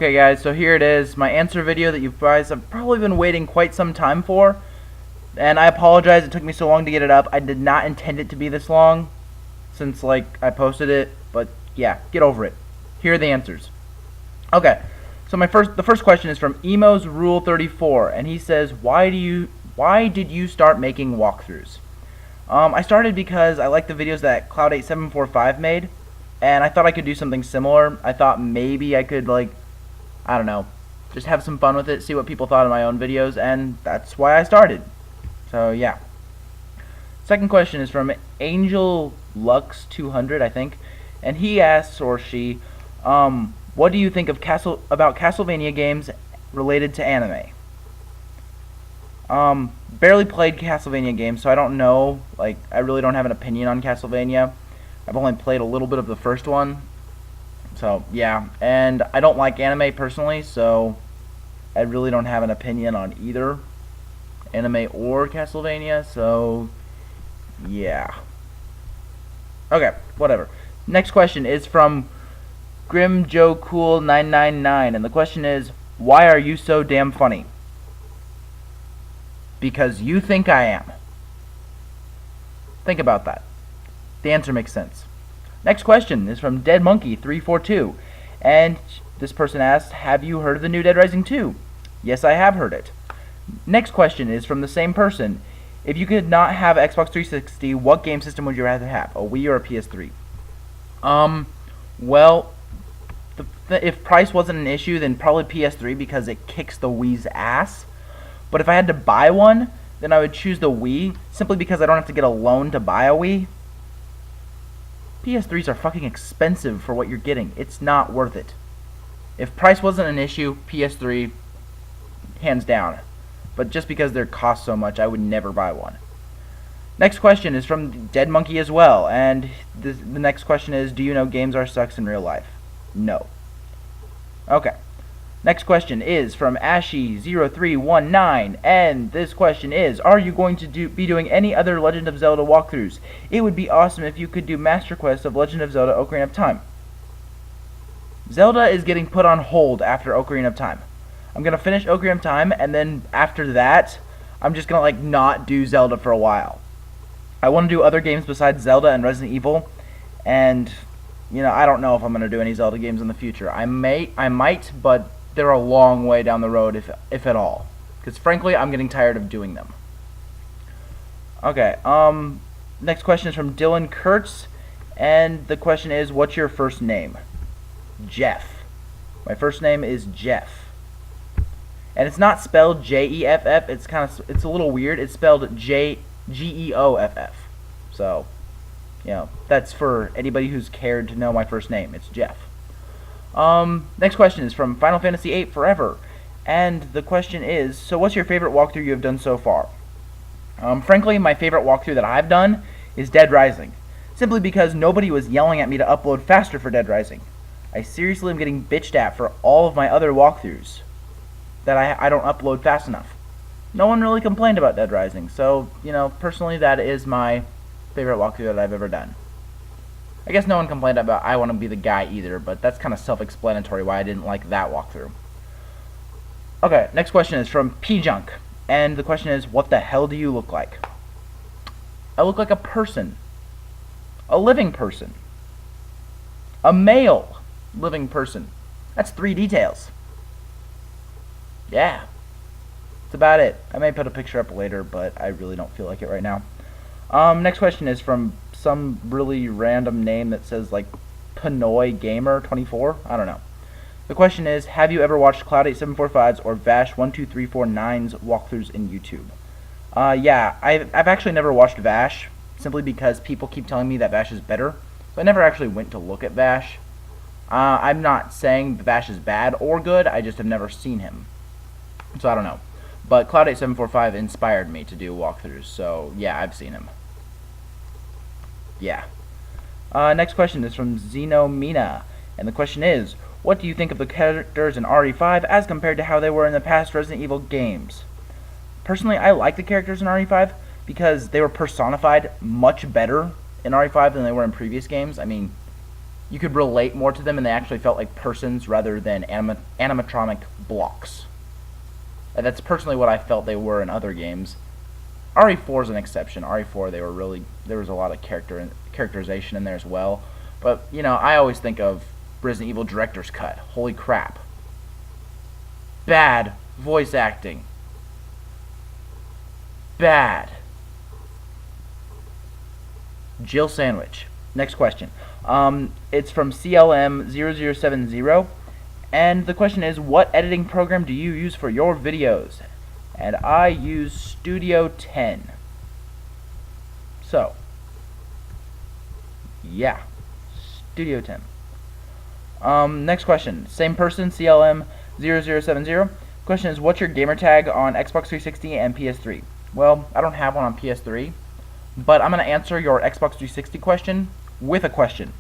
Okay guys, so here it is, my answer video that you guys have probably been waiting quite some time for. And I apologize it took me so long to get it up. I did not intend it to be this long since I posted it, but yeah, get over it. Here are the answers. Okay, so the first question is from Emo's Rule 34, and he says, why did you start making walkthroughs? I started because I liked the videos that Cloud8745 made, and I thought I could do something similar. I thought maybe I could I don't know, just have some fun with it, see what people thought of my own videos, and that's why I started. So yeah. Second question is from Angel Lux 200, I think, and he asks, or she, what do you think of about Castlevania games related to anime? Barely played Castlevania games, so I don't know. I really don't have an opinion on Castlevania. I've only played a little bit of the first one. So, yeah, and I don't like anime personally, so I really don't have an opinion on either anime or Castlevania, so yeah. Okay, whatever. Next question is from GrimJoeCool999, and the question is, why are you so damn funny? Because you think I am. Think about that. The answer makes sense. Next question is from DeadMonkey342, and this person asks, have you heard of the new Dead Rising 2? Yes, I have heard it. Next question is from the same person. If you could not have Xbox 360, what game system would you rather have, a Wii or a PS3? Well, if price wasn't an issue, then probably PS3 because it kicks the Wii's ass. But if I had to buy one, then I would choose the Wii, simply because I don't have to get a loan to buy a Wii. PS3s are fucking expensive for what you're getting. It's not worth it. If price wasn't an issue, PS3, hands down. But just because they cost so much, I would never buy one. Next question is from Dead Monkey as well, and the next question is, do you know games are sucks in real life? No. Okay. Next question is from Ashy0319, and this question is, are you going to be doing any other Legend of Zelda walkthroughs? It would be awesome if you could do Master Quest of Legend of Zelda Ocarina of Time. Zelda is getting put on hold after Ocarina of Time. I'm going to finish Ocarina of Time, and then after that, I'm just going to not do Zelda for a while. I want to do other games besides Zelda and Resident Evil, and I don't know if I'm going to do any Zelda games in the future. I might, but they're a long way down the road, if at all. Because frankly, I'm getting tired of doing them. Okay, next question is from Dylan Kurtz, and the question is, what's your first name? Jeff. My first name is Jeff. And it's not spelled J-E-F-F, it's a little weird. It's spelled G-E-O-F-F. So, that's for anybody who's cared to know my first name. It's Jeff. Next question is from Final Fantasy VIII Forever, and the question is, so what's your favorite walkthrough you have done so far? Frankly, my favorite walkthrough that I've done is Dead Rising, simply because nobody was yelling at me to upload faster for Dead Rising. I seriously am getting bitched at for all of my other walkthroughs that I don't upload fast enough. No one really complained about Dead Rising, so, personally that is my favorite walkthrough that I've ever done. I guess no one complained about I Want to Be the Guy either, but that's kind of self-explanatory why I didn't like that walkthrough. Okay, next question is from P-Junk, and the question is, what the hell do you look like? I look like a person. A living person. A male living person. That's 3 details. Yeah. That's about it. I may put a picture up later, but I really don't feel like it right now. Next question is from some really random name that says Pinoy Gamer 24. I don't know. The question is, have you ever watched Cloud8745's or Vash12349's walkthroughs in YouTube? Yeah, I've actually never watched Vash, simply because people keep telling me that Vash is better. So I never actually went to look at Vash. I'm not saying Vash is bad or good, I just have never seen him. So I don't know. But Cloud8745 inspired me to do walkthroughs, so yeah, I've seen him. Yeah. Next question is from Xenomina, and the question is, what do you think of the characters in RE5 as compared to how they were in the past Resident Evil games? Personally, I like the characters in RE5 because they were personified much better in RE5 than they were in previous games. I mean, you could relate more to them, and they actually felt like persons rather than animatronic blocks. And that's personally what I felt they were in other games. RE4 is an exception. RE4, there was a lot of characterization in there as well. But, you know, I always think of Resident Evil Director's Cut. Holy crap. Bad voice acting. Bad. Jill Sandwich. Next question. It's from CLM0070. And the question is, what editing program do you use for your videos? And I use Studio 10. So, yeah. Studio 10. Next question. Same person, CLM0070. Question is, what's your gamer tag on Xbox 360 and PS3? Well, I don't have one on PS3, but I'm going to answer your Xbox 360 question with a question.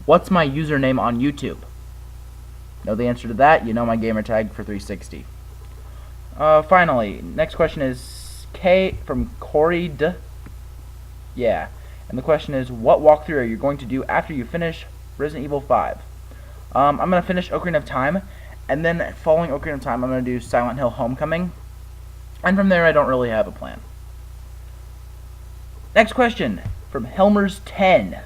What's my username on YouTube? Know the answer to that, you know my gamer tag for 360. Finally, next question is K from Corey D. Yeah. And the question is, what walkthrough are you going to do after you finish Resident Evil 5? I'm going to finish Ocarina of Time, and then following Ocarina of Time, I'm going to do Silent Hill Homecoming. And from there, I don't really have a plan. Next question from Helmers10.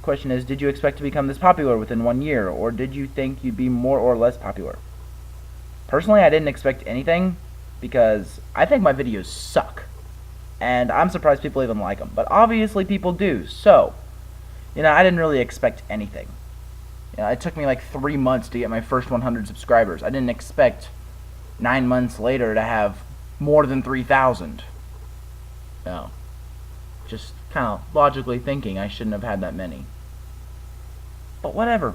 Question is, did you expect to become this popular within 1 year, or did you think you'd be more or less popular? Personally, I didn't expect anything, because I think my videos suck. And I'm surprised people even like them. But obviously people do, so, you know, I didn't really expect anything. You know, it took me like 3 months to get my first 100 subscribers. I didn't expect 9 months later to have more than 3,000. No. Just kind of logically thinking, I shouldn't have had that many. But whatever.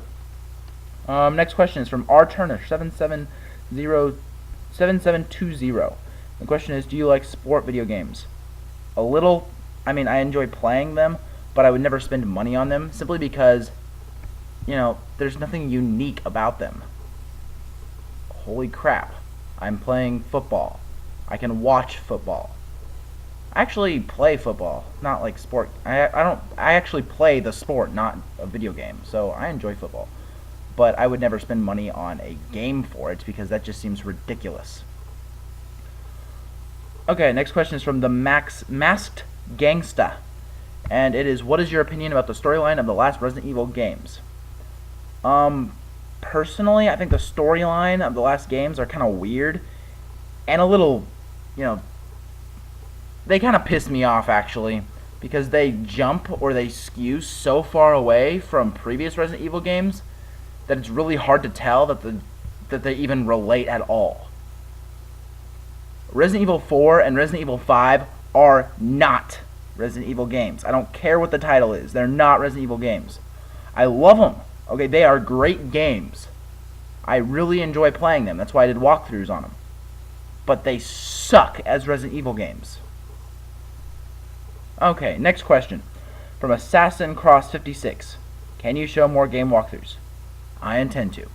Next question is from R Turner 7720. The question is, do you like sport video games? A little. I mean, I enjoy playing them, but I would never spend money on them simply because, you know, there's nothing unique about them. Holy crap. I'm playing football. I can watch football. I actually play football, not like sport. I actually play the sport, not a video game. So I enjoy football. But I would never spend money on a game for it because that just seems ridiculous. Okay, next question is from the MaxMaskedGang. And it is, what is your opinion about the storyline of the last Resident Evil games? Personally, I think the storyline of the last games are kind of weird. And a little, you know, they kind of piss me off, actually. Because they jump or they skew so far away from previous Resident Evil games that it's really hard to tell that they even relate at all. Resident Evil 4 and Resident Evil 5 are not Resident Evil games. I don't care what the title is. They're not Resident Evil games. I love them. Okay, they are great games. I really enjoy playing them. That's why I did walkthroughs on them. But they suck as Resident Evil games. Okay, next question. From Assassin Cross 56. Can you show more game walkthroughs? I intend to.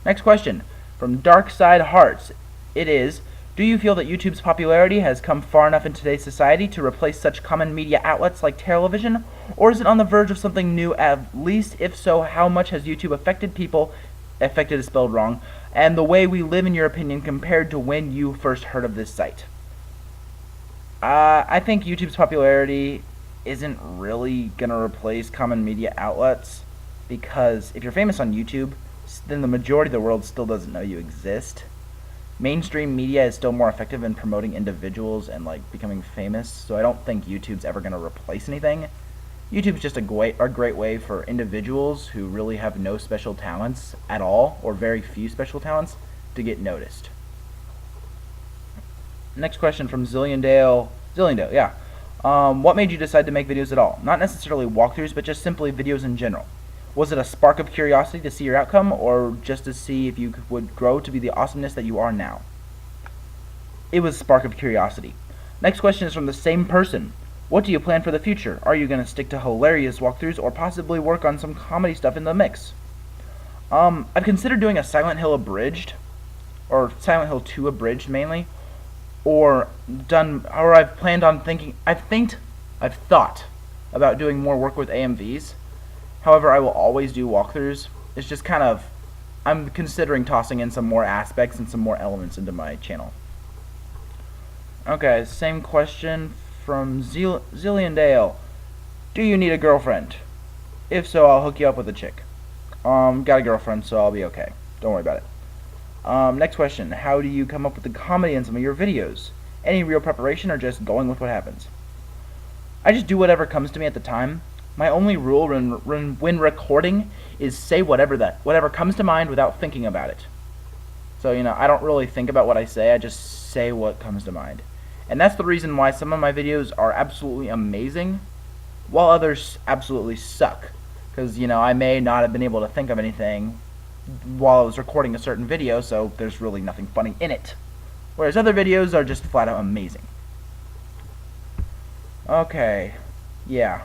Next question. From Dark Side Hearts. It is, do you feel that YouTube's popularity has come far enough in today's society to replace such common media outlets like television? Or is it on the verge of something new? At least, if so, how much has YouTube affected people, affected is spelled wrong, and the way we live in your opinion compared to when you first heard of this site? I think YouTube's popularity isn't really going to replace common media outlets, because if you're famous on YouTube, then the majority of the world still doesn't know you exist. Mainstream media is still more effective in promoting individuals and like becoming famous, so I don't think YouTube's ever going to replace anything. YouTube's just a great way for individuals who really have no special talents at all, or very few special talents, to get noticed. Next question from Zilliondale, yeah. What made you decide to make videos at all? Not necessarily walkthroughs, but just simply videos in general. Was it a spark of curiosity to see your outcome, or just to see if you would grow to be the awesomeness that you are now? It was a spark of curiosity. Next question is from the same person. What do you plan for the future? Are you going to stick to hilarious walkthroughs, or possibly work on some comedy stuff in the mix? I've considered doing a Silent Hill abridged, or Silent Hill 2 abridged mainly, or I've thought about doing more work with AMVs. However, I will always do walkthroughs. It's just kind of, I'm considering tossing in some more aspects and some more elements into my channel. Okay, same question from Zillion Dale. Do you need a girlfriend? If so, I'll hook you up with a chick. Got a girlfriend, so I'll be okay. Don't worry about it. Next question. How do you come up with the comedy in some of your videos? Any real preparation or just going with what happens? I just do whatever comes to me at the time. My only rule when recording is say whatever comes to mind without thinking about it. So, I don't really think about what I say, I just say what comes to mind. And that's the reason why some of my videos are absolutely amazing, while others absolutely suck. Because, I may not have been able to think of anything while I was recording a certain video, so there's really nothing funny in it. Whereas other videos are just flat out amazing. Okay. Yeah.